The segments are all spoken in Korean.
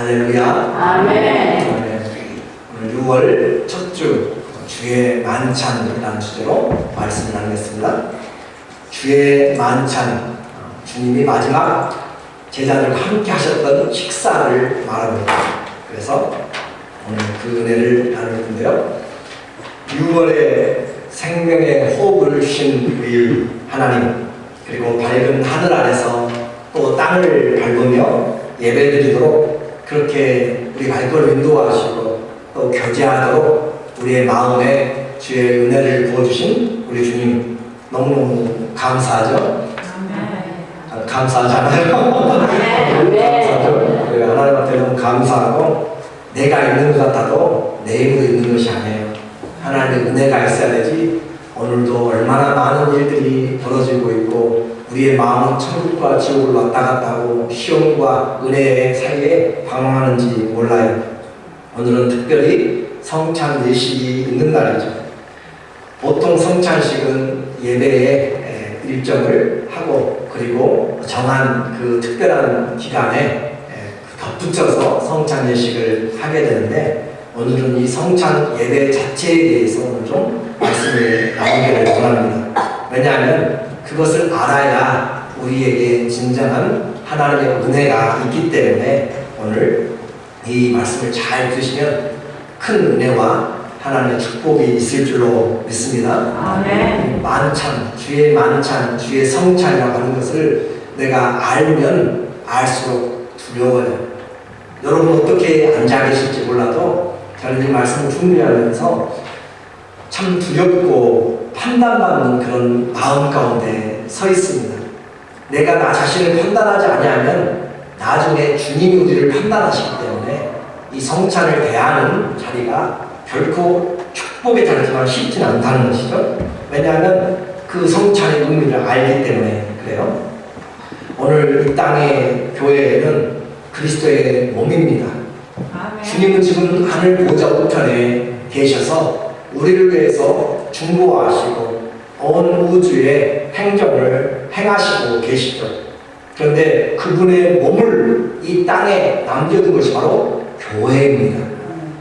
할렐루야. 아멘. 오늘 6월 첫 주 주의 만찬이라는 주제로 말씀을 나누겠습니다. 주의 만찬, 주님이 마지막 제자들과 함께 하셨던 식사를 말합니다. 그래서 오늘 그 은혜를 나눌 텐데요. 6월에 생명의 호흡을 주신 우리 하나님, 그리고 밝은 하늘 아래서 또 땅을 밟으며 예배드리도록 그렇게 우리 발걸음 인도하시고 또 교제하도록 우리의 마음에 주의 은혜를 부어주신 우리 주님 너무너무 감사하죠? 감사하잖아요. 감사하죠. 하나님한테 너무 감사하고 내가 있는 것 같아도 내 힘으로 있는 것이 아니에요. 하나님의 은혜가 있어야 되지. 오늘도 얼마나 많은 일들이 벌어지고 있고 우리의 마음은 천국과 지옥을 왔다 갔다 하고 시험과 은혜 사이에 방황하는지 몰라요. 오늘은 특별히 성찬 예식이 있는 날이죠. 보통 성찬식은 예배의 일정을 하고 그리고 정한 그 특별한 기간에 덧붙여서 성찬 예식을 하게 되는데 오늘은 이 성찬 예배 자체에 대해서 오늘 좀 말씀을 나누기를 원합니다. 왜냐하면 그것을 알아야 우리에게 진정한 하나님의 은혜가 있기 때문에 오늘 이 말씀을 잘 들으시면 큰 은혜와 하나님의 축복이 있을 줄로 믿습니다. 아멘. 만찬, 주의 만찬, 주의 성찬이라고 하는 것을 내가 알면 알수록 두려워요. 여러분 어떻게 앉아 계실지 몰라도 저는 이 말씀을 준비하면서 참 두렵고 판단받는 그런 마음 가운데 서 있습니다. 내가 나 자신을 판단하지 아니하면 나중에 주님이 우리를 판단하시기 때문에 이 성찬을 대하는 자리가 결코 축복의 자리지만 쉽지는 않다는 것이죠. 왜냐하면 그 성찬의 의미를 알기 때문에 그래요. 오늘 이 땅의 교회는 그리스도의 몸입니다. 아멘. 주님은 지금 하늘 보좌 우편에 계셔서 우리를 위해서 중보하시고 온 우주의 행정을 행하시고 계시죠. 그런데 그분의 몸을 이 땅에 남겨둔 것이 바로 교회입니다.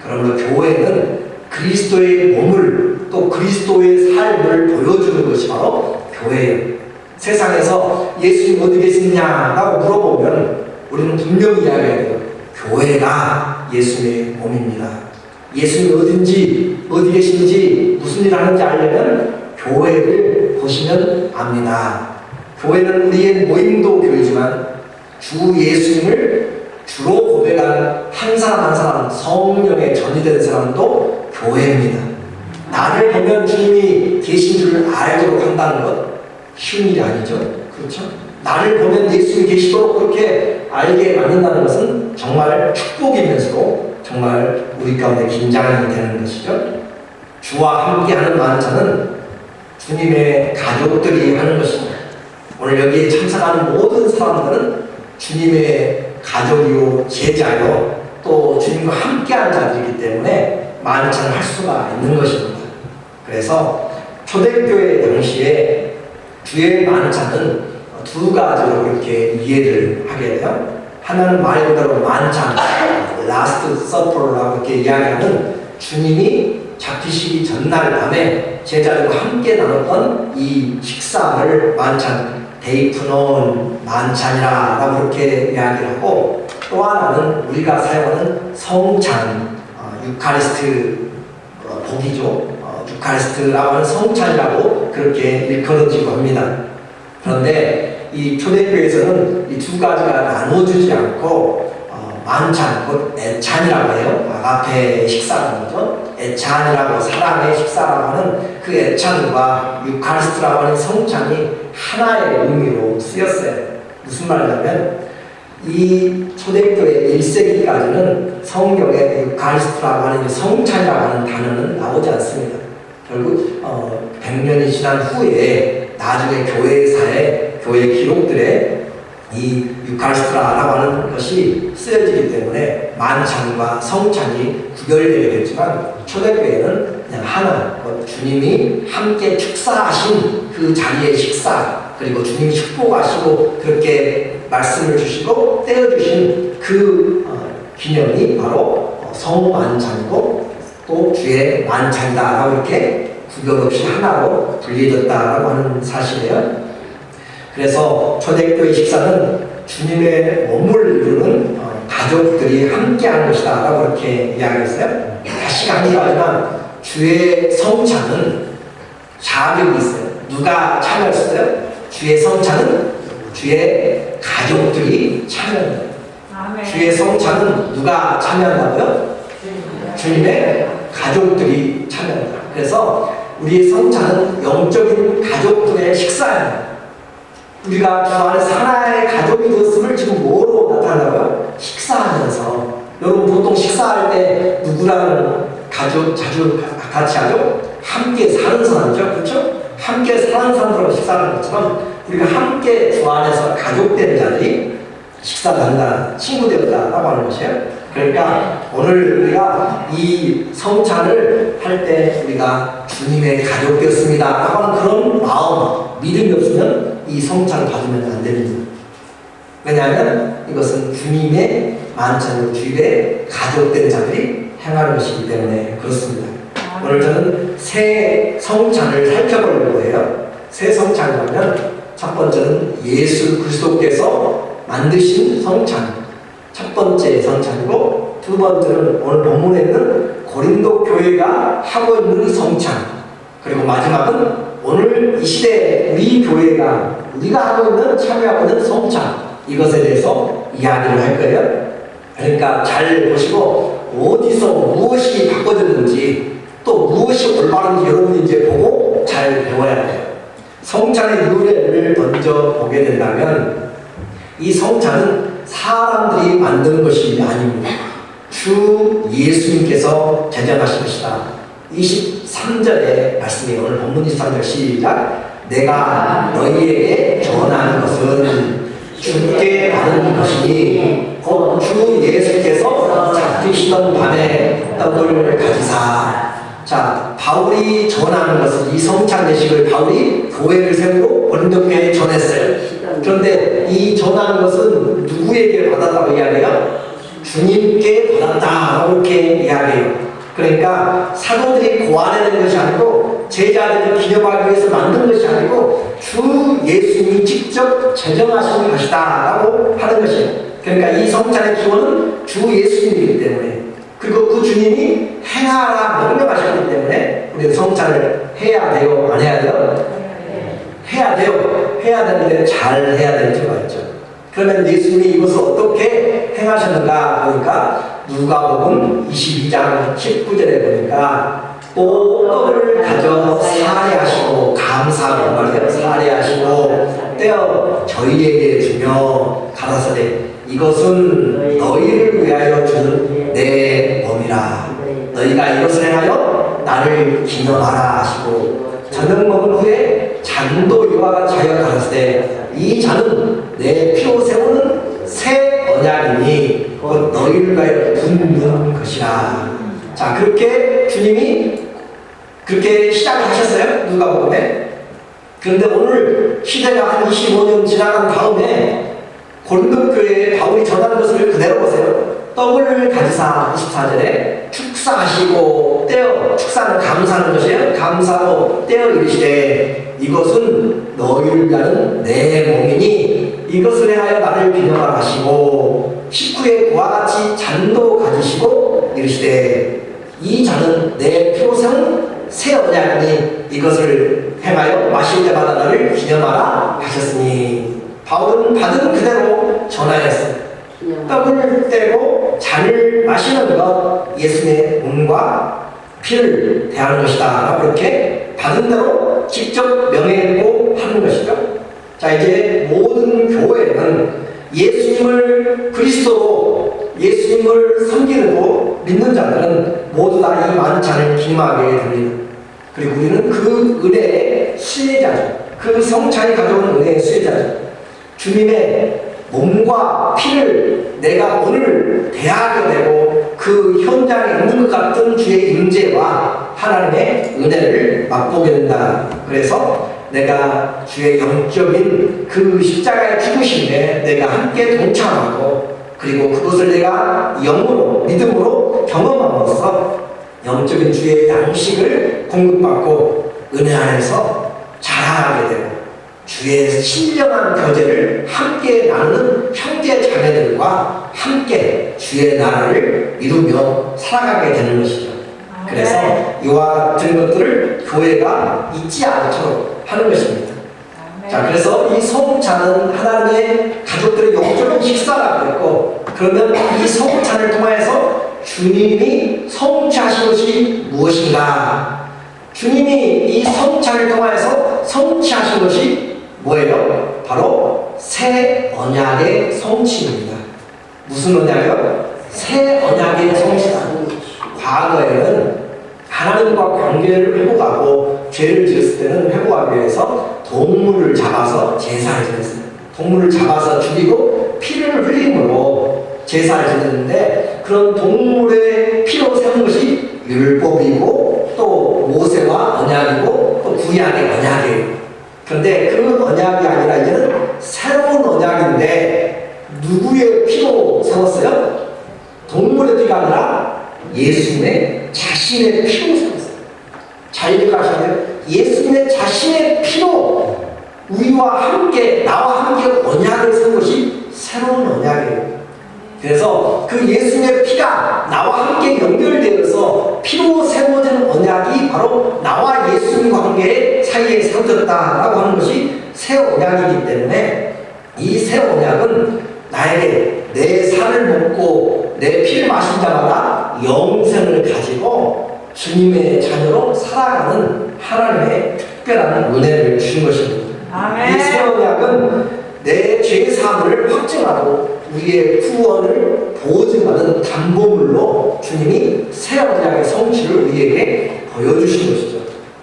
그러므로 교회는 그리스도의 몸을 또 그리스도의 삶을 보여주는 것이 바로 교회예요. 세상에서 예수님 어디 계시냐라고 물어보면 우리는 분명히 이야기해야 돼요. 교회가 예수님의 몸입니다. 예수님이 어디 계신지 무슨 일을 하는지 알려면 교회를 보시면 압니다. 교회는 우리의 모임도 교회지만 주 예수님을 주로 고백한 한 사람 한 사람 성령에 전이된 사람도 교회입니다. 나를 보면 주님이 계신 줄 알도록 한다는 것 쉬운 일이 아니죠. 그렇죠? 나를 보면 예수님이 계시도록 그렇게 알게 만든다는 것은 정말 축복이면서도 정말 우리 가운데 긴장이 되는 것이죠. 주와 함께하는 만찬은 주님의 가족들이 하는 것입니다. 오늘 여기에 참석하는 모든 사람들은 주님의 가족이요 제자요 또 주님과 함께하는 자들이기 때문에 만찬을 할 수가 있는 것입니다. 그래서 초대교회 당시에 주의 만찬은 두 가지로 이렇게 이해를 하게 돼요. 하나는 말 그대로 만찬, 라스트 서퍼라고 이렇게 이야기하는 주님이 잡히시기 전날 밤에 제자들과 함께 나눴던 이 식사를 만찬, 데이프논 만찬이라고 그렇게 이야기를 하고 또 하나는 우리가 사용하는 성찬, 유카리스트 복이죠. 유카리스트라고 하는 성찬이라고 그렇게 일컬어지고 합니다. 그런데 이 초대교회에서는 이 두 가지가 나눠주지 않고 만찬, 곧 애찬이라고 해요. 아가페 식사라는 거죠. 애찬이라고 사랑의 식사라고 하는 그 애찬과 유카리스트라고 하는 성찬이 하나의 의미로 쓰였어요. 무슨 말이냐면 이 초대교회 1세기까지는 성경에 유카리스트라고 하는 성찬이라고 하는 단어는 나오지 않습니다. 결국 100년이 지난 후에 나중에 교회사에 교회 기록들에 이 유카리스트라고 하는 것이 쓰여지기 때문에 만찬과 성찬이 구별되게 됐지만 초대교회는 그냥 하나, 주님이 함께 축사하신 그 자리의 식사 그리고 주님이 축복하시고 그렇게 말씀을 주시고 떼어주신 그 기념이 바로 성만찬이고 또 주의 만찬이다라고 이렇게 구별 없이 하나로 분리됐다라고 하는 사실이에요. 그래서 초대교회 식사는 주님의 몸을 이루는 가족들이 함께하는 것이다 라고 이렇게 이야기했어요. 다시 강조하지만 주의 성찬은 자격이 있어요. 누가 참여했어요? 주의 성찬은 주의 가족들이 참여합니다. 아멘. 주의 성찬은 누가 참여한다고요? 주님의 가족들이 참여합니다. 그래서 우리의 성찬은 영적인 가족들의 식사입니다. 우리가 주 안에서 하나의 가족이 되었음을 지금 뭐로 나타나고요? 식사하면서. 여러분 보통 식사할 때 누구랑 자주 같이 하죠? 함께 사는 사람이죠. 그렇죠? 함께 사는 사람들하고 식사하는 것처럼 우리가 함께 주 안에서 가족된 자들이 식사를 한다, 친구 되었다라고 하는 것이에요. 그러니까 오늘 우리가 이 성찬을 할 때 우리가 주님의 가족 되었습니다 라고 하는 그런 마음, 믿음이 없으면 이 성찬을 받으면 안 됩니다. 왜냐하면 이것은 주님의 만찬으로 주님의 가족된 자들이 행하는 것이기 때문에 그렇습니다. 오늘 저는 새 성찬을 살펴보려고 해요. 새 성찬이라면 첫 번째는 예수 그리스도께서 만드신 성찬, 첫 번째 성찬이고, 두 번째는 오늘 본문에 있는 고린도 교회가 하고 있는 성찬, 그리고 마지막은 오늘 이 시대 우리 교회가 우리가 하고 있는 참여하고 있는 성찬, 이것에 대해서 이야기를 할 거예요. 그러니까 잘 보시고 어디서 무엇이 바꿔졌는지 또 무엇이 올바른지 여러분이 이제 보고 잘 배워야 돼요. 성찬의 유래를 먼저 보게 된다면 이 성찬은 사람들이 만든 것이 아닙니다. 주 예수님께서 제정하신 것이다. 23절의 말씀이 오늘 본문 23절 시작. 내가 너희에게 전하는 것은 주께 받은 것이니 곧 주 예수께서 잡히시던 밤에 떡을 가지사. 자, 바울이 전하는 것은 이 성찬 예식을 바울이 교회를 세우고 고린도 교회에 전했어요. 그런데 이 전하는 것은 누구에게 받았다고 이야기해요? 주님께 받았다 이렇게 이야기해요. 그러니까 사도들이 고안해낸 것이 아니고 제자들이 기념하기 위해서 만든 것이 아니고 주 예수님이 직접 제정하신 것이다 라고 하는 것이에요. 그러니까 이 성찬의 기원은 주 예수님이기 때문에, 그리고 그 주님이 행하라 명령하셨기 때문에 우리는 성찬을 해야 돼요? 안 해야 돼요? 해야 돼요. 해야 되는데 잘 해야 될 필요가 있죠. 그러면 예수님이 이것을 어떻게 행하셨는가 보니까 누가복음 22장 19절에 보니까 또 떡을 가져 사례하시고, 감사하고 말이에요. 사례하시고 떼어 저희에게 주며 가라사대 이것은 너희를 위하여 주는 내 몸이라. 너희가 이것을 행하여 나를 기념하라 하시고, 저녁 먹은 후에 잔도 이와 같이 하여 가라사대 이 잔은 내 피로 세우는 새 언약이니 곧 너희를 위하여 붓는 것이라. 자, 그렇게 주님이 그렇게 시작을 하셨어요. 누가복음에. 그런데 오늘 시대가 한 25년 지나간 다음에 고린도 교회에 바울이 전하는 것을 그대로 보세요. 떡을 가지사 24절에 축사하시고 떼어, 축사는 감사하는 것이에요. 감사하고 떼어 이르시되 이것은 너희를 위하는 내 몸이니 이것을 행하여 나를 기념하라 하시고, 19에 그와 같이 잔도 가지시고 이르시되 이 잔은 내 피로 세운 새 언약이니 이것을 행하여 마실 때마다 나를 기념하라 하셨으니. 바울은 받은 그대로 전하였어요. 떡을 떼고 잔을 마시는 것 예수님의 몸과 피를 대하는 것이다. 그렇게 받은 대로 직접 명예했고 하는 것이죠. 자, 이제 모든 교회는 예수님을 그리스도로, 예수님을 섬기고 믿는 자들은 모두 다 이 만찬을 기념하게 됩니다. 그리고 우리는 그 은혜의 수혜자죠. 그 성찬이 가져온 은혜의 수혜자죠. 주님의 몸과 피를 내가 오늘 대하게 되고 그 현장에 있는 것 같은 주의 임재와 하나님의 은혜를 맛보게 된다. 그래서 내가 주의 영적인 그 십자가의 죽으심에 내가 함께 동참하고 그리고 그것을 내가 영으로 믿음으로 경험함으로써 영적인 주의 양식을 공급받고 은혜 안에서 자라게 되고 주의 신령한 교제를 함께 나누는 형제 자매들과 함께 주의 나라를 이루며 살아가게 되는 것이죠. 그래서 이와 같은 것들을 교회가 잊지 않도록 하는 것입니다. 자, 그래서 이 소금찬은 하나님의 가족들의 영적인 식사라고 했고, 그러면 이 소금찬을 통하여서 주님이 성취하신 것이 무엇인가? 주님이 이 성찬을 통하여서 성취하신 것이 뭐예요? 바로 새 언약의 성취입니다. 무슨 언약이요? 새 언약의 성취다. 과거에는 하나님과 관계를 회복하고 죄를 지었을 때는 회복하기 위해서 동물을 잡아서 제사를 지냈어요. 동물을 잡아서 죽이고 피를 흘림으로 제사를 지냈는데, 그런 동물의 피로 세운 것이 율법이고 또 모세와 언약이고 또 구약의 언약이에요. 그런데 그 언약이 아니라 이제는 새로운 언약인데 누구의 피로 세웠어요? 동물의 피가 아니라 예수님의 자신의 피로 세웠어요. 잘 기억하셔야 돼요. 예수님의 자신의 피로 우리와 함께, 나와 함께 언약을 세운 것이 새로운 언약이에요. 그래서 그 예수님의 피가 나와 함께 연결되어서 피로 세워진 언약이 바로 나와 예수님 관계 사이에 세워졌다라고 하는 것이 새 언약이기 때문에, 이 새 언약은 나에게 내 살을 먹고 내 피를 마신 자마다 영생을 가지고 주님의 자녀로 살아가는 하나님의 특별한 은혜를 주신 것입니다. 이 새 언약은 내 죄사함을 확증하고 우리의 구원을 보증하는 담보물로 주님이 새 언약의 성취를 우리에게 보여주신 것이죠.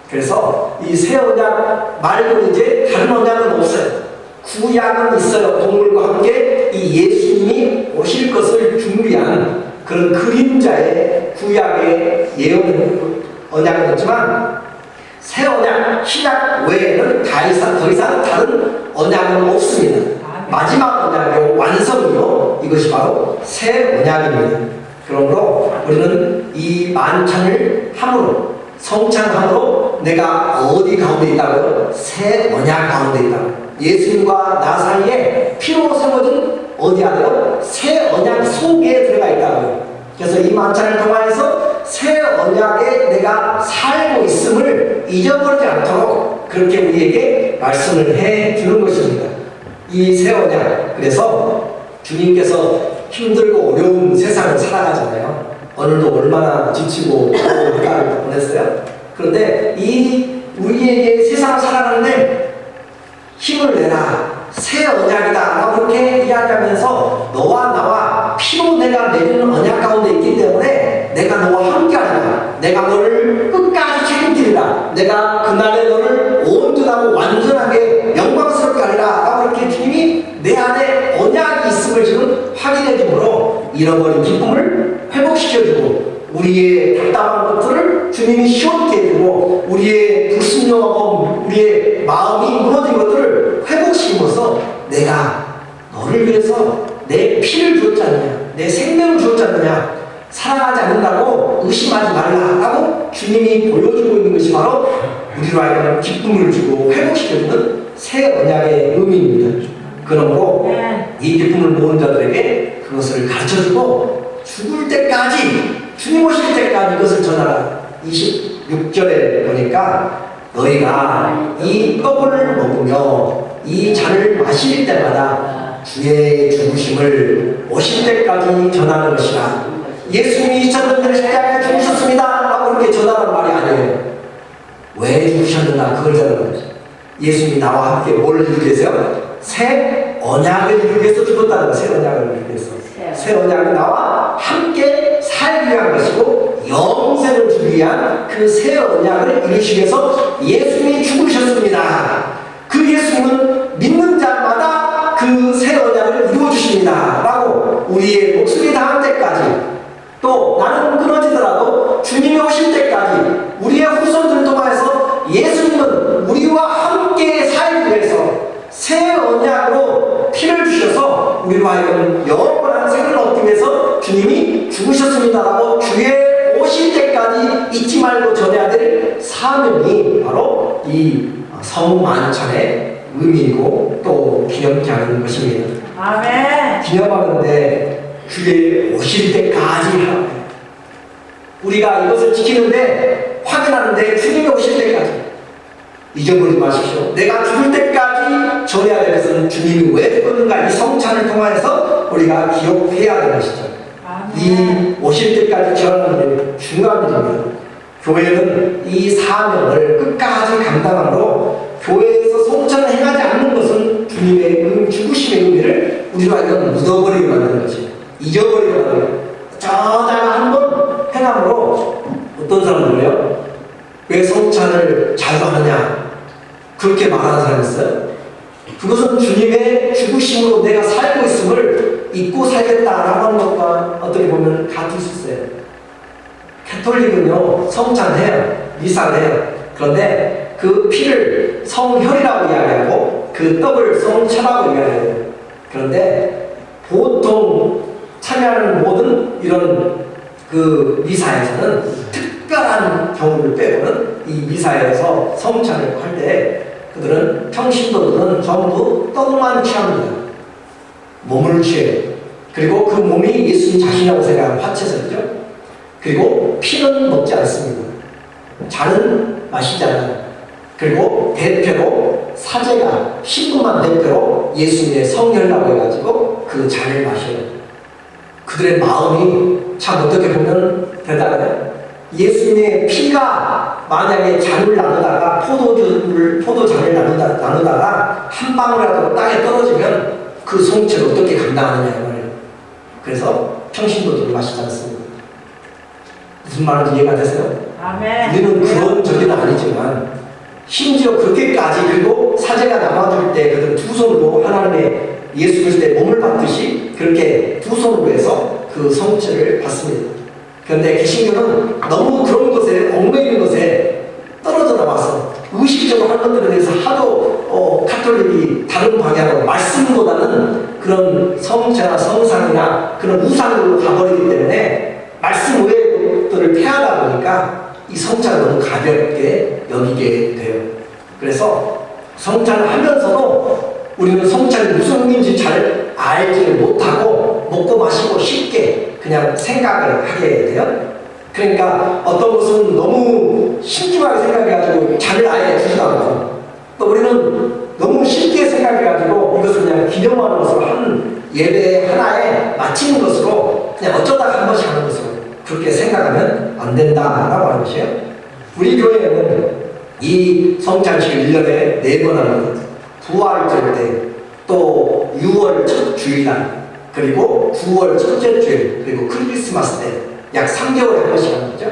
그래서 이 새 언약 말고 이제 다른 언약은 없어요. 구약은 있어요. 동물과 함께 이 예수님이 오실 것을 준비한 그런 그림자의 구약의 예언 언약은 있지만, 새 언약 신약 외에는 더 이상 다른 언약은 없습니다. 마지막 언약의 완성이요, 이것이 바로 새 언약입니다. 그러므로 우리는 이 만찬을 함으로, 성찬함으로 내가 어디 가운데 있다고요? 새 언약 가운데 있다고요. 예수님과 나 사이에 피로 세워진 어디 안에요? 새 언약 속에 들어가 있다고요. 그래서 이 만찬을 통하여서 새 언약에 내가 살고 있음을 잊어버리지 않도록 그렇게 우리에게 말씀을 해 주는 것입니다. 이 새 언약, 그래서 주님께서 힘들고 어려운 세상을 살아가잖아요. 오늘도 얼마나 지치고 해가를 보냈어요. 그런데 이 우리에게 세상을 살아가는데 힘을 내라, 새 언약이다 라고 그렇게 이야기하면서 너와 나와 피로 내가 내리는 언약 가운데 있기 때문에 내가 너와 함께하리라, 내가 너를 끝까지 책임지리라, 내가 그날에 너를 온전하고 완전하게 영광스럽게 하리라 라고 그렇게 주님이 내 안에 언약이 있음을 지금 확인해 주므로 잃어버린 기쁨을 회복시켜주고, 우리의 답답한 것들을 주님이 시원케 해주고, 우리의 불순종하고 우리의 마음이 무너진 것들을 회복시키면서 내가 너를 위해서 내 피를 주었지 않느냐, 내 생명을 주었지 않느냐, 사랑하지 않는다고 의심하지 말라라고 주님이 보여주고 있는 것이 바로 우리로 하여금 기쁨을 주고 회복시켜주는 새 언약의 의미입니다. 그러므로 이 기쁨을 모은 자들에게 그것을 가르쳐주고 죽을 때까지, 주님 오실 때까지 이것을 전하라. 26절에 보니까 너희가 이 떡을 먹으며 이 잔을 마실 때마다 주의 죽으심을 오실 때까지 전하는 것이라. 예수님이 2000년 전에 십자가에 죽으셨습니다 라고 그렇게 전하는 말이 아니에요. 왜 죽으셨는가, 그걸 전하는 거죠. 예수님이 나와 함께 뭘 이루기 위해서요? 새 언약을 이루기 위해서 죽었다는 거예요. 새 언약을 이루기 위해서. 새 언약은 나와 함께 살기 위한 것이고 영생을 주기 위한 그 새 언약을 이루시기 위해서 예수님이 죽으셨습니다. 그 예수님은 믿는 자마다 그 새 언약을 이루어주십니다 라고 우리의 목숨이 닿을 때까지, 또 나는 끊어지더라도 주님이 오실 때까지 우리의 후손들을 통하여서 예수님은 우리와 함께 살기 위해서 새 언약으로 피를 주셔서 우리로 하여금 영원한 생명을 죽으셨습니다라고 주의 오실 때까지 잊지 말고 전해야 될 사명이 바로 이 성만찬의 의미이고 또 기념케 하는 것입니다. 아멘. 기념하는데 주의 오실 때까지 하라. 우리가 이것을 지키는데 확인하는데 주님이 오실 때까지 잊어버리지 마십시오. 내가 죽을 때까지 전해야 될 것은 주님이 왜 죽었는가 이 성찬을 통해서 우리가 기억해야 되는 것이죠. 이 오실 때까지 전하는 게 중요한 일입니다. 교회는 이 사명을 끝까지 감당함으로 교회에서 성찬을 행하지 않는 것은 주님의 죽으심의 의미를 우리로 하여금 묻어버리게 만드는 것이에요. 잊어버리게 만드는 거예요. 저자가 한번 행함으로 어떤 사람들이요? 왜 성찬을 자주 하느냐? 그렇게 말하는 사람이 있어요. 그것은 주님의 죽으심으로 내가 살고 있음을 잊고 살겠다라고 하는 것과 어떻게 보면 같을 수 있어요. 가톨릭은요, 성찬해요. 미사를 해요. 그런데 그 피를 성혈이라고 이야기하고 그 떡을 성차라고 이야기해요. 그런데 보통 참여하는 모든 이런 그 미사에서는 특별한 경우를 빼고는 이 미사에서 성찬을 할 때 그들은 평신도들은 전부 떡만 취합니다. 몸을 취해요. 그리고 그 몸이 예수님 자신이라고 생각하는 화채설이죠. 그리고 피는 먹지 않습니다. 잔은 마시지 않아요. 그리고 대표로 사제가 신부만 대표로 예수님의 성혈라고 해가지고 그 잔을 마셔요. 그들의 마음이 참 어떻게 보면 대단해요. 예수님의 피가 만약에 잔을 나누다가 포도잔을 나누다가 한 방울이라도 땅에 떨어지면 그 성체를 어떻게 감당하느냐 말이에요. 그래서 평신도들이 마시지 않습니다. 무슨 말인지 이해가 되세요? 아멘. 우리는 그런 적은 아니지만 심지어 그렇게까지 그리고 사제가 나눠줄 때 그들 두 손으로 하나님의 예수 그리스도의 몸을 받듯이 그렇게 두 손으로 해서 그 성체를 받습니다. 그런데 개신교는 너무 그런 것에 얽매이는 것에 떨어져 나와서 의식적으로 하는 것들에 대해서 하도 가톨릭이 다른 방향으로 말씀보다는 그런 성체나 성상이나 그런 우상으로 가버리기 때문에 말씀 외의 것들을 폐하다 보니까 이 성찬을 너무 가볍게 여기게 돼요. 그래서 성찬을 하면서도 우리는 성찬이 무슨 의미인지 잘 알지를 못하고 먹고 마시고 쉽게 그냥 생각을 하게 돼요. 그러니까 어떤 것은 너무 신중하게 생각해가지고 잔을 아예 주지도 않고 또 우리는 너무 쉽게 생각해가지고 이것을 그냥 기념하는 것으로 한 예배 하나에 마치는 것으로 그냥 어쩌다가 한 번씩 하는 것으로 그렇게 생각하면 안 된다라고 하는 것이에요. 우리 교회는 이 성찬식을 1년에 4번 합니다. 부활절 때, 또 6월 첫 주일날, 그리고 9월 첫째 주일, 그리고 크리스마스 때 약 3개월에 한 번씩 하는 거죠.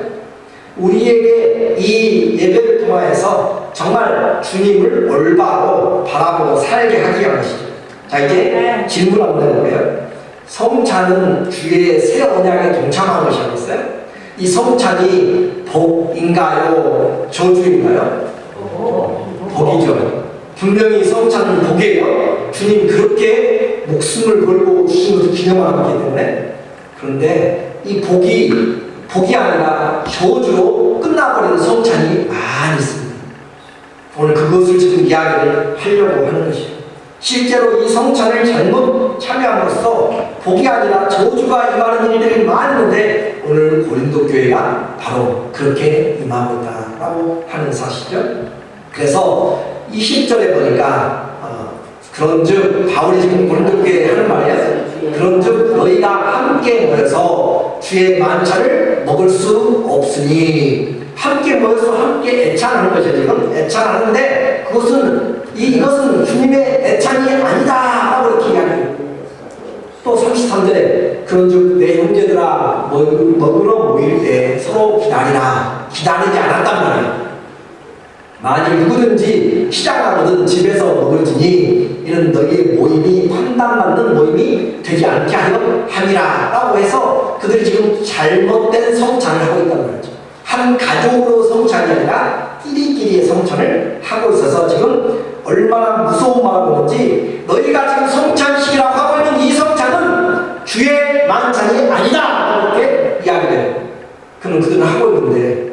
우리에게 이 예배를 통하여서 정말 주님을 올바로 바라보고 살게 하기 위한 것이죠. 자, 이제 질문 한번 해볼게요. 성찬은 주의 새 언약에 동참하는 것이 아니겠어요? 이 성찬이 복인가요? 저주인가요? 복이죠. 분명히 성찬은 복이에요. 주님 그렇게 목숨을 걸고 주신 것을 기념하기 때문에. 그런데 이 복이 아니라 저주로 끝나버리는 성찬이 많이 있습니다. 오늘 그것을 지금 이야기를 하려고 하는 것이에요. 실제로 이 성찬을 잘못 참여함으로써 복이 아니라 저주가 임하는 일들이 많은데 오늘 고린도 교회가 바로 그렇게 임하고 있다라고 하는 사실이죠. 그래서 20절에 보니까 그런즉 바울이 지금 고린도 교회에 하는 말이에요. 그런즉 너희가 함께 모여서 주의 만찬을 먹을 수 없으니 함께 모여서 함께 애찬하는 것이죠. 지금 애찬하는데 이것은 주님의 애찬이 아니다라고 이렇게 이야기해요. 또 33절에 그런즉 내 형제들아 먹으러 모일 때 서로 기다리지 않았단 말이에요. 만일 누구든지 시장 가거든 집에서 먹을지니 이는 너희의 모임이 판단받는 모임이 되지 않게 하려 함이라 라고 해서 그들이 지금 잘못된 성찬을 하고 있단 말이죠. 한 가족으로 성찬이 아니라 끼리끼리의 성찬을 하고 있어서 지금 얼마나 무서운 마음을 먹는지 너희가 지금 성찬식이라고 하고 있는 이 성찬은 주의 만찬이 아니다 이렇게 그는 그들은 하고 있는데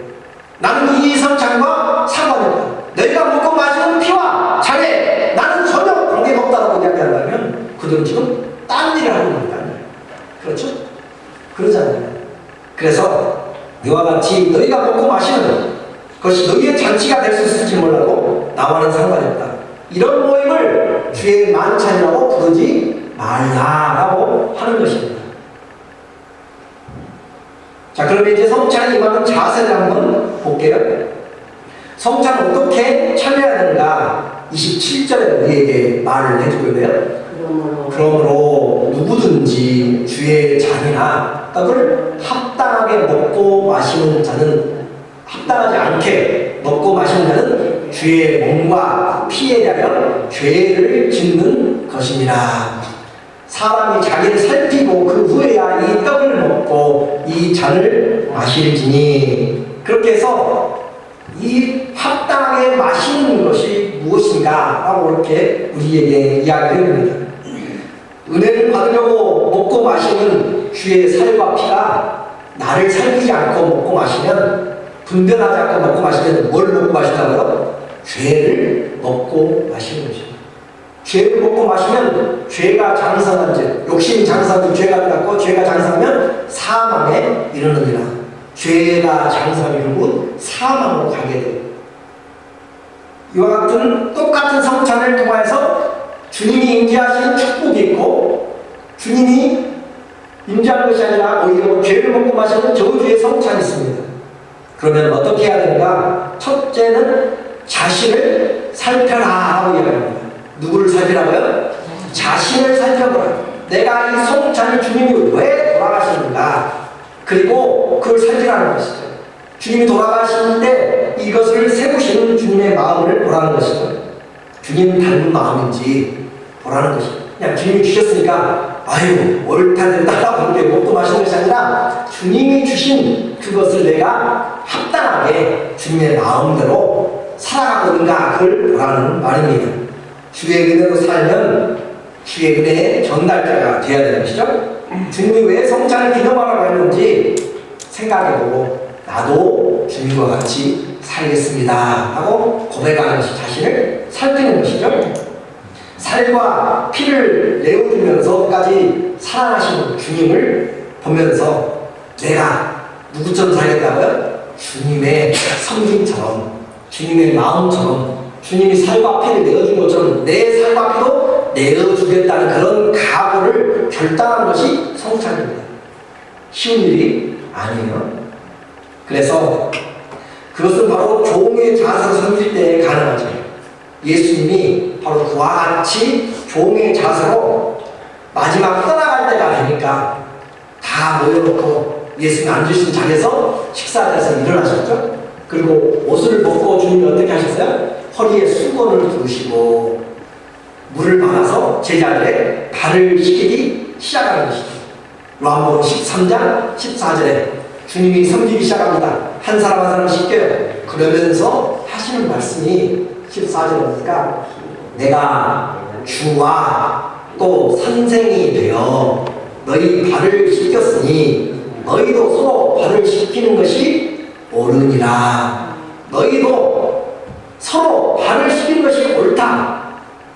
나는 이 성찬과 상관없다. 너희가 먹고 마시는 피와 잔에 나는 전혀 관계가 없다고 이야기한다면 그들은 지금 딴 일을 하고 있는 거예요. 그렇죠? 그러잖아요. 그래서 이와 같이 너희가 먹고 마시는 것이 너희의 잔치가 될 수 있을지 몰라도 나와는 상관이 없다. 이런 모임을 주의 만찬이라고 부르지 말라라고 하는 것입니다. 자, 그러면 이제 성찬에 임하는 자세를 한번 볼게요. 성찬 어떻게 참여해야 되는가 27절에 우리에게 말을 해주고 있네요. 그러므로 누구든지 주의 잔이나 떡을 합당하게 먹고 마시는 자는 합당하지 않게 먹고 마시는 자는 주의 몸과 피에 대하여 죄를 짓는 것입니다. 사람이 자기를 살피고 그 후에야 이 떡을 먹고 이 잔을 마실지니 그렇게 해서 이 합당하게 마시는 것이 무엇인가 라고 이렇게 우리에게 이야기를 합니다. 은혜를 받으려고 먹고 마시는 주의 살과 피가 나를 살피지 않고 먹고 마시면 분별하지 않고 먹고 마시면 뭘 먹고 마신다고요? 죄를 먹고 마시는 것입니다. 죄를 먹고 마시면 죄가 장성한 죄, 욕심이 장성한 죄가 들어갔고 죄가 장성하면 사망에 이르느니라. 죄가 장성하면 결국 사망으로 가게 돼요. 이와 같은 똑같은 성찬을 통해서 주님이 임재하신 축복이 있고 주님이 임재하는 것이 아니라 오히려 죄를 먹고 마시는 저주의 성찬이 있습니다. 그러면 어떻게 해야 되는가? 첫째는 자신을 살펴라 하고 이야기합니다. 누구를 살피라고요? 자신을 살펴보라. 내가 이 성찬을 주님이 왜 돌아가시는가? 그리고 그걸 살피라는 것이죠. 주님이 돌아가시는데 이것을 세우시는 주님의 마음을 보라는 것이죠. 주님 닮은 마음인지 보라는 것이죠. 그냥 주님이 주셨으니까 아유 옳다된다 그렇게 먹고 마시는 것이 아니라 주님이 주신 그것을 내가 합당하게 주님의 마음대로 살아가고 있는가 그걸 보라는 말입니다. 주의 은혜로 살면 주의 은혜의 전달자가 되어야 되는 것이죠. 주님이 왜 성찬을 기념하라고 했는지 생각해보고 나도 주님과 같이 살겠습니다 하고 고백하는 것이 자신을 살피는 것이죠. 살과 피를 내어주면서까지 사랑하시는 주님을 보면서 내가 누구처럼 살겠다고요? 주님의 성김처럼 주님의 마음처럼 주님이 살과 피를 내어준 것처럼 내 살과 피도 내어주겠다는 그런 각오를 결단하는 것이 성찬입니다. 쉬운 일이 아니에요. 그래서 그것은 바로 종의 자세로 섬길 때 가능하죠. 예수님이 바로 그와 같이 종의 자세로 마지막 떠나갈 때가 되니까 다 모여놓고 예수님 앉으신 자리에서 식사자에서 일어나셨죠. 그리고 옷을 벗고 주님이 어떻게 하셨어요? 허리에 수건을 두르시고 물을 받아서 제자들의 발을 씻기기 시작하는 것이죠. 요한복음 13장 14절에 주님이 섬기기 시작합니다. 한 사람 한 사람 씻겨요. 그러면서 하시는 말씀이 14절에 보니까 내가 주와 또 선생이 되어 너희 발을 씻겼으니 너희도 서로 발을 씻기는 것이 옳으니라. 너희도 서로 발을 씻기는 것이 옳다.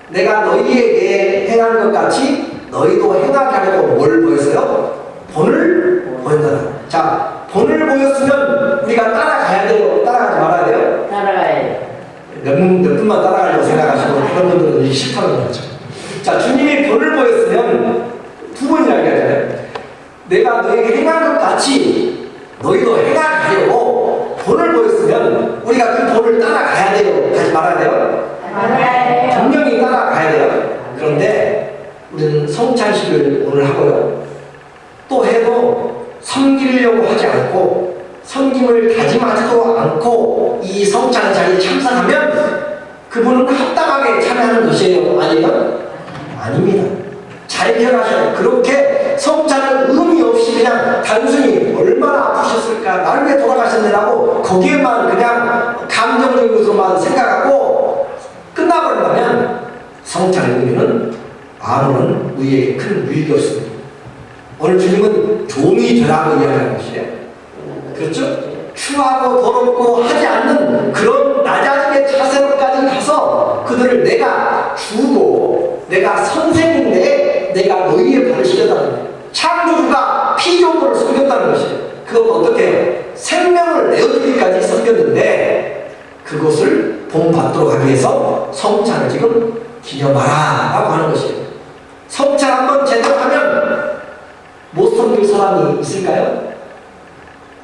내가 너희에게 행한 것 같이 너희도 행하게 하려고 뭘 보였어요? 본을 보였다. 자, 본을 보였으면 우리가 따라가야 돼요? 따라가지 말아야 돼요? 따라가야 돼. 몇 분만 따라가려고 생각하시고 그런 분들은 싫다는 거죠. 자, 주님이 본을 보였으면 두 번이나 얘기하잖아요. 내가 너에게 행한 것 같이 너희도 행하게 하려고 본을 보였으면 우리가 그 본을 따라가야 돼요? 가지 말아야 돼요? 따라가야 돼요. 분명히 따라가야 돼요. 그런데 우리는 성찬식을 오늘 하고요. 또 해도 섬기려고 하지 않고 섬김을 다짐하지도 않고 이 성찬 자리에 참석하면 그분은 합당하게 참여하는 것이에요? 아니에요? 아닙니다. 잘 기억하셔야 돼요. 그렇게 성찬은 의미 없이 그냥 단순히 얼마나 아프셨을까 나를 왜 돌아가셨느라고 거기에만 그냥 감정적인 것으로만 생각하고 끝나버린다면 성찬의 의미는 아무런 우리에게 큰 유익이 없습니다. 오늘 주님은 종이 되라고 이야기하는 것이에요. 그렇죠? 추하고 더럽고 하지 않는 그런 낮아짐의 자세로까지 가서 그들을 내가 주고 내가 선생인데 내가 너희의 발을 시켰다는 거예요. 창조주가 피조물을 섬겼다는 것이에요. 그것도 어떻게 해요? 생명을 내어주기까지 섬겼는데 그것을 본받도록 하기 위해서 성찬을 지금 기념하라 라고 하는 것이에요. 성찬 한번 제대로 하면 못 섬길 사람이 있을까요?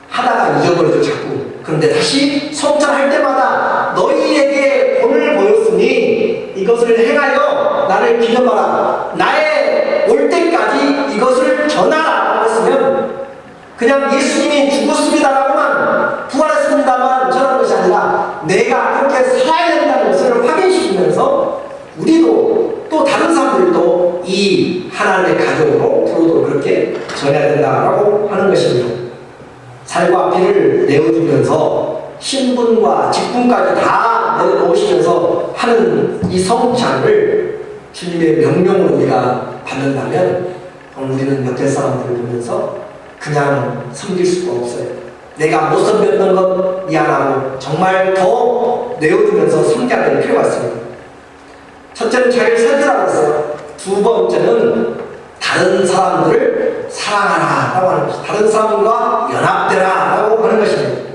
하다가 잊어버리죠 자꾸. 그런데 다시 성찬할 때마다 너희에게 본을 보였으니 이것을 행하여 나를 기념하라. 나의 올 때까지 이것을 전하라 했으면 그냥 예수님이 죽었습니다라고만 부활했습니다만 전하는 것이 아니라 내가 그렇게 살아야 된다는 것을 확인시키면서 우리도 또 다른 사람들도 이 하나님의 가족으로 들어오도록 그렇게 전해야 된다라고 하는 것입니다. 살과 피를 내어주면서 신분과 직분까지 다 내려놓으시면서 하는 이 성찬을 주님의 명령으로 우리가 받는다면 우리는 옆에 사람들을 보면서 그냥 섬길 수가 없어요. 내가 못 섬겼던 것 미안하고 정말 더 내어주면서 섬겨야 될 필요가 있습니다. 첫째는 잘 살펴라 그랬어요. 두 번째는 다른 사람들을 사랑하라 라고 하는 것입니다. 다른 사람과 연합되라 라고 하는 것입니다.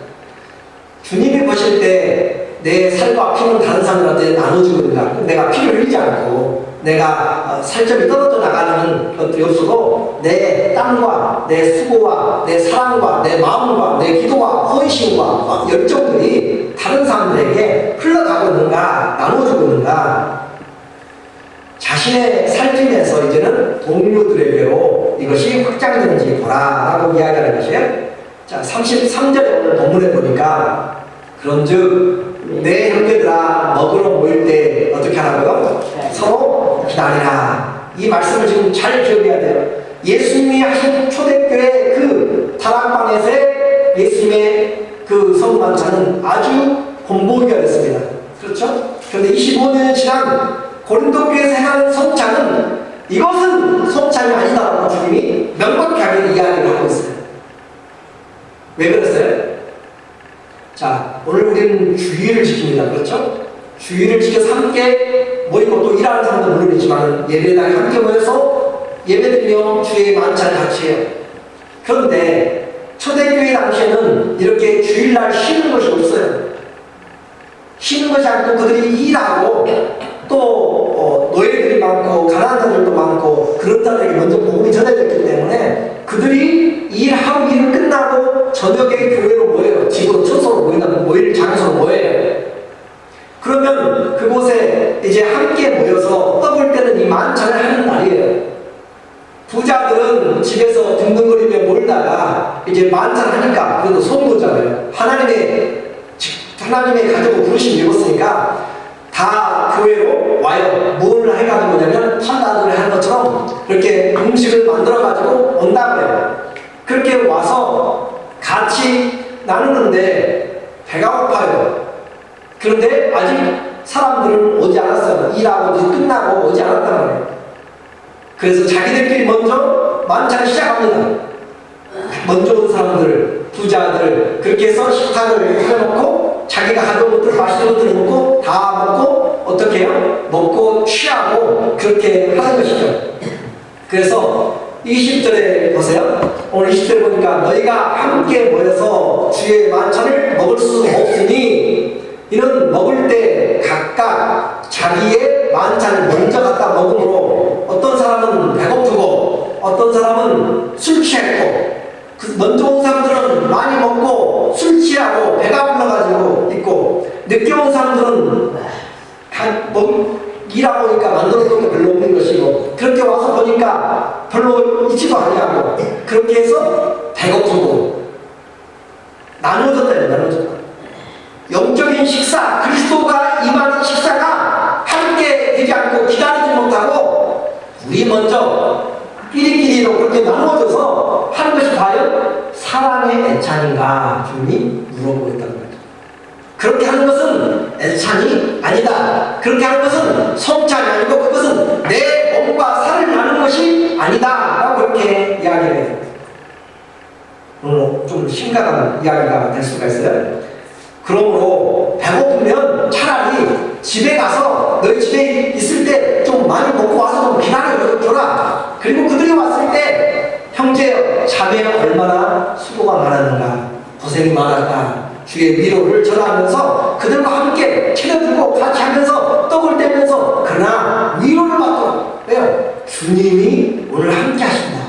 주님이 보실 때 내 살과 피는 다른 사람들한테 나눠주는가, 내가 피를 흘리지 않고 내가 살점이 떨어져 나가는 것들이 없어도 내 땀과 내 수고와 내 사랑과 내 마음과 내 기도와 헌신과 열정들이 다른 사람들에게 흘러가고 있는가, 나눠주고 있는가, 자신의 삶에서 이제는 동료들에게로 이것이 확장되는지 보라 라고 이야기하는 것이에요. 자, 33절에 오늘 본문에 보니까 그런즉 내 형제들아 먹으러 모일 때 어떻게 하라고요? 서로 기다리라. 이 말씀을 지금 잘 기억해야 돼요. 예수님이 하신 초대교회 그 다락방에서의 예수님의 그 성만찬은 아주 본보기가 됐습니다. 그렇죠? 그런데 25년이 지난 고린도 교회에서 행하는 성찬은 이것은 성찬이 아니다라고 주님이 명확하게 이야기를 하고 있어요. 왜 그랬어요? 자, 오늘 우리는 주의를 지킵니다. 그렇죠? 주의를 지켜서 함께 모이고 또 일하는 사람도 물론 있지만 예배당에 함께 모여서 예배드리며 주의 만찬을 같이 해요. 그런데 초대교회 당시에는 이렇게 주일날 쉬는 것이 없어요. 쉬는 것이 아니고 그들이 일하고 또 노예들이 많고 가난한 자들도 많고 그런 자들에게 먼저 복음이 전해졌기 때문에 그들이 일하고 일을 끝나고 저녁에 교회로 모여요. 집으로 처소로 모일 장소로 모여요. 그러면 그곳에 이제 함께 모여서 떠볼 때는 이 만찬을 하는 날이에요. 부자들은 집에서 둥둥거리며 몰다가 이제 만찬하니까 그래도 소문잖아요. 하나님의 가족을 부르심 입었으니까 다 교회로 와요. 뭘 해가지고 뭐냐면 판단을 한 것처럼 그렇게 음식을 만들어가지고 온다고요. 그렇게 와서 같이 나누는데 배가 고파요. 그런데 아직 사람들은 오지 않았어요. 일하고 끝나고 오지 않았다는 거예요. 그래서 자기들끼리 먼저 만찬을 시작합니다. 먼저 온 사람들, 부자들 그렇게 해서 식탁을 해놓고 자기가 가져온 것들, 맛있는 것들을 먹고 다 먹고 어떻게 해요? 먹고 취하고 그렇게 하는 것이죠. 그래서 20절에 보세요. 오늘 20절에 보니까 너희가 함께 모여서 주의 만찬을 먹을 수 없으니 이는 먹을 때 각각 자기의 만찬을 먼저 갖다 먹으므로 어떤 사람은 배고프고 어떤 사람은 술 취했고 먼저 온 사람들은 많이 먹고 술 취하고 배가 불러가지고 있고 늦게 온 사람들은 일하고 보니까 만들어놓은 게 별로 없는 것이고 그렇게 와서 보니까 별로 있지도 아니하고 그렇게 해서 배고프고 나눠졌다. 영적인 식사, 그리스도가 임하는 식사가 함께 되지 않고 기다리지 못하고 우리 먼저 끼리끼리로 그렇게 나누어져서 하는 것이 과연 사랑의 애찬인가 주님이 물어보고 있다는 거죠. 그렇게 하는 것은 애찬이 아니다. 그렇게 하는 것은 성찬이 아니고 그것은 내 몸과 살을 나누는 것이 아니다 라고 그렇게 이야기를 해요. 오늘 좀 심각한 이야기가 될 수가 있어요. 그러므로 배고프면 차라리 집에 가서 너희 집에 있을 때 좀 많이 먹고 와서 좀 기다려줘라. 그리고 그들이 왔을 때 형제 자매 얼마나 수고가 많았는가, 고생이 많았다, 주의 위로를 전하면서 그들과 함께 챙겨주고 같이 하면서 떡을 떼면서 그러나 위로를 받고, 왜요? 주님이 오늘 함께 하신다.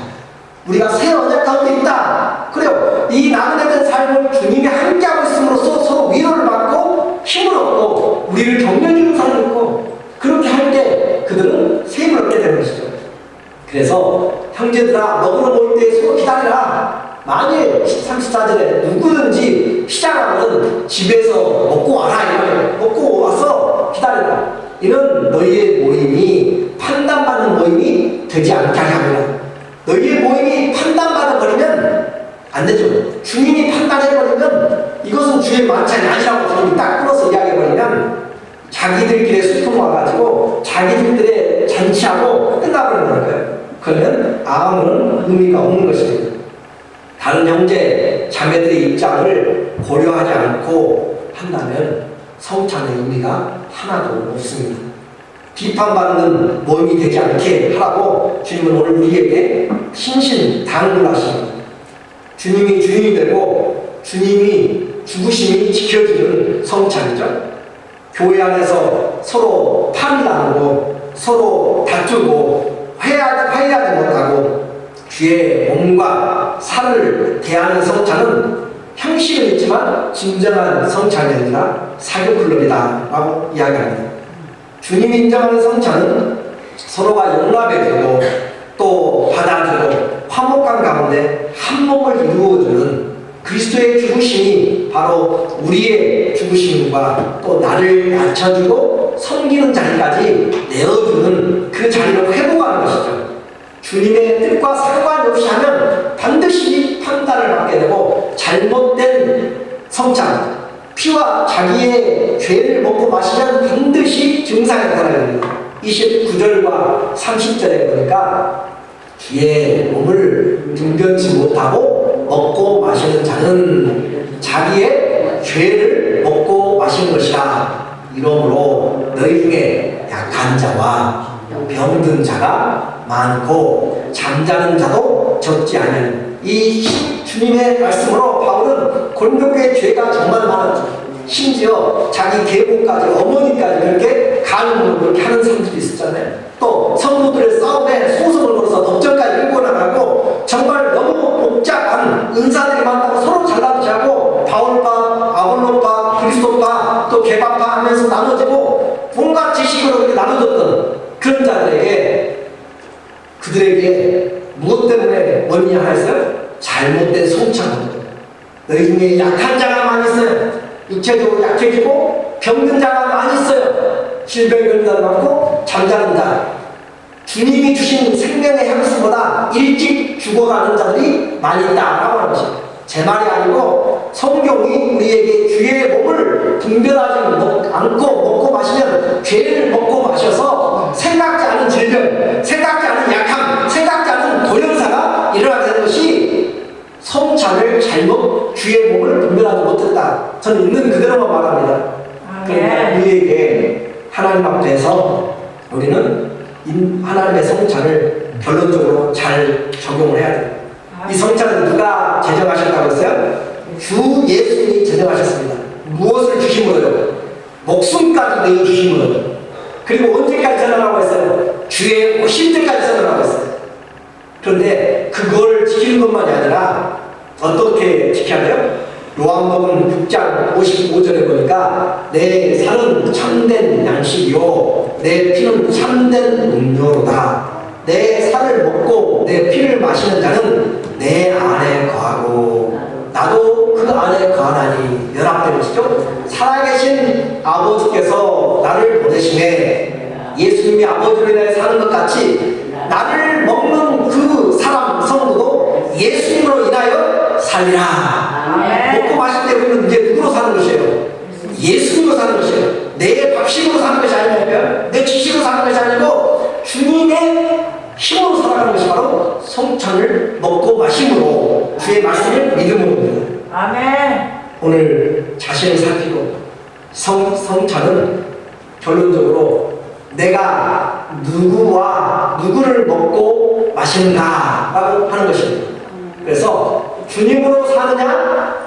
우리가 새 언약 가운데 있다. 그래요. 이 나누는 삶을 주님이 함께하고 있음으로써 서로 위로를 받고 힘을 얻고 우리를 격려해주는 사람이 있고, 그렇게 할 때 그들은 세임을 얻게 되는 것이죠. 그래서 형제들아, 먹으러 모일 때 서로 기다리라. 만일 13, 14절에 누구든지 시장하면 집에서 먹고 와라. 이거예요. 먹고 와서 기다리라. 이는 너희의 모임이 판단받는 모임이 되지 않게 하리라. 너희의 모임이 판단받아 버리면 안 되죠. 주님이 판단해버리면 이것은 주의 만찬이 아니라고 주님이 딱 끊어서 이야기해버리면 자기들끼리 소통 와가지고 자기들끼리 잔치하고 끝나버리는 거예요. 그러면 아무런 의미가 없는 것입니다. 다른 형제 자매들의 입장을 고려하지 않고 한다면 성찬의 의미가 하나도 없습니다. 비판받는 모임이 되지 않게 하라고 주님은 오늘 우리에게 신신당부하십니다. 주님이 주인이 되고 주님이 죽으심이 지켜주는 성찬이죠. 교회 안에서 서로 팔이 나누고 서로 다투고 회의하지 못하고 주의 몸과 살을 대하는 성찬은 형식은 있지만 진정한 성찬이 아니라 사교클럽이다 라고 이야기합니다. 주님이 인정하는 성찬은 서로가 용납해주고 또 받아주고 화목한 가운데 한 몸을 이루어주는 그리스도의 죽으심이 바로 우리의 죽으심과 또 나를 낮춰주고 섬기는 자리까지 내어주는 그 자리로 회복하는 것이죠. 주님의 뜻과 상관없이 하면 반드시 판단을 받게 되고 잘못된 성찬, 피와 자기의 죄를 먹고 마시면 반드시 증상이 나타나야 됩니다. 29절과 30절에 보니까 주의 몸을 분별치 못하고 먹고 마시는 자는 자기의 죄를 먹고 마시는 것이라. 이러므로 너희 중에 약한 자와 병든 자가 많고 잠자는 자도 적지 않은 이 주님의 말씀으로 바울은 고린도교의 죄가 정말 많았죠. 심지어 자기 계보까지 어머니까지 그렇게 가늠으로 그렇게 하는 사람들이 있었잖아요. 또 성도들의 싸움에 소송을 걸어서 법정까지 끌고 나가고 정말 너무 복잡한 은사들이 많다고 서로 잘라붙이고 바울파, 아볼로파, 그리스도파, 또 개바파 하면서 나눠지고 온갖 지식으로 그렇게 나눠졌던 그런 자들에게 그들에게 무엇 때문에 뭐냐 하였어요? 잘못된 성찬을. 너희 중에 약한 자가 많이 있어요. 육체적으로 약해지고 병든 자가 많이 있어요. 질병이 걸리다 많고 잠자는 자. 주님이 주신 생명의 향수보다 일찍 죽어가는 자들이 많이 있다라고 하는 것입니다. 제 말이 아니고 성경이 우리에게 주의 몸을 분별하지 않고 먹고 마시면 죄를 먹고 마셔서 생각지 않은 질병, 생각지 않은 약함, 생각지 않은 돌연사가 일어나게 되는 것이 성찬을 잘못 주의 몸을 분별하지 못했다. 저는 있는 그대로만 말합니다. 그러니까 우리에게 하나님 앞에서 우리는 하나님의 성찬을 결론적으로 잘 적용을 해야 돼요. 이 성찬은 누가 제정하셨다고 했어요? 주 예수님이 제정하셨습니다. 무엇을 주심으로요? 목숨까지 내어주심으로요. 그리고 언제까지 전하라고 했어요? 주의 오실 때까지 전하라고 했어요. 그런데 그걸 지키는 것만이 아니라 어떻게 지켜야 돼요? 요한복음 6장 55절에 보니까 내 살은 참된 양식이요 내 피는 참된 음료로다. 내 살을 먹고 내 피를 마시는 자는 내 안에 거하고 나도 그 안에 거하나니 연합된 것이죠. 살아계신 아버지께서 나를 보내심에 예수님이 아버지로 인해 사는 것 같이 나를 먹는 그 사람 성도도 예수님으로 인하여 살리라. 먹고 마실 때 우리는 이제 누구로 사는 것이에요? 예수님으로 사는 것이에요. 내 밥식으로 사는 것이 아니고요, 내 지식으로 사는 것이 아니고 주님의 힘으로 살아가는 것이 바로 성찬을 먹고 마심으로 주의 말씀을 믿음으로입니다. 아멘. 오늘 자신을 살피고 성찬은 결론적으로 내가 누구와 누구를 먹고 마시는가라고 하는 것입니다. 그래서 주님으로 사느냐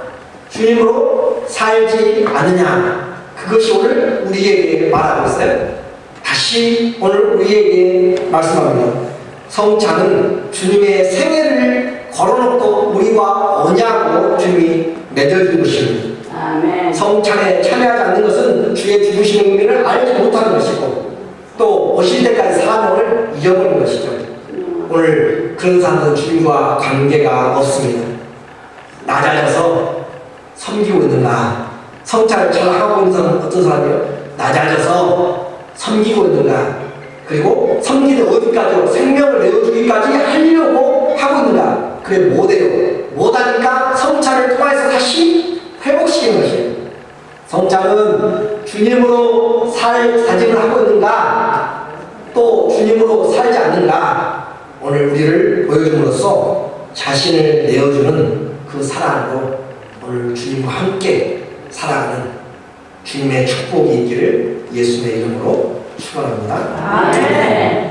주님으로 살지 않느냐 그것이 오늘 우리에게 말하고 있어요. 다시 오늘 우리에게 말씀합니다. 성찬은 주님의 생애를 걸어놓고 우리와 언약으로 주님이 맺어준 것입니다. 아멘. 성찬에 참여하지 않는 것은 주의 죽으신 의미를 알지 못하는 것이고 또 오실 때까지 사명을 잊어버린 것이죠. 오늘 그런 사람들은 주님과 관계가 없습니다. 낮아져서 섬기고 있는가? 성찬을 잘 하고 있는 사람은 어떤 사람이요? 낮아져서 섬기고 있는가? 그리고 섬기는 어디까지요? 생명을 내어주기까지 하려고 하고 있는가? 그래 못해요. 못하니까 성찬을 통해서 다시 회복시키는 것이에요. 성찬은 주님으로 살 다짐을 하고 있는가? 또 주님으로 살지 않는가? 오늘 우리를 보여줌으로써 자신을 내어주는 그 사랑으로 오늘 주님과 함께 살아가는 주님의 축복이 있기를 예수님의 이름으로 축원합니다. 아멘.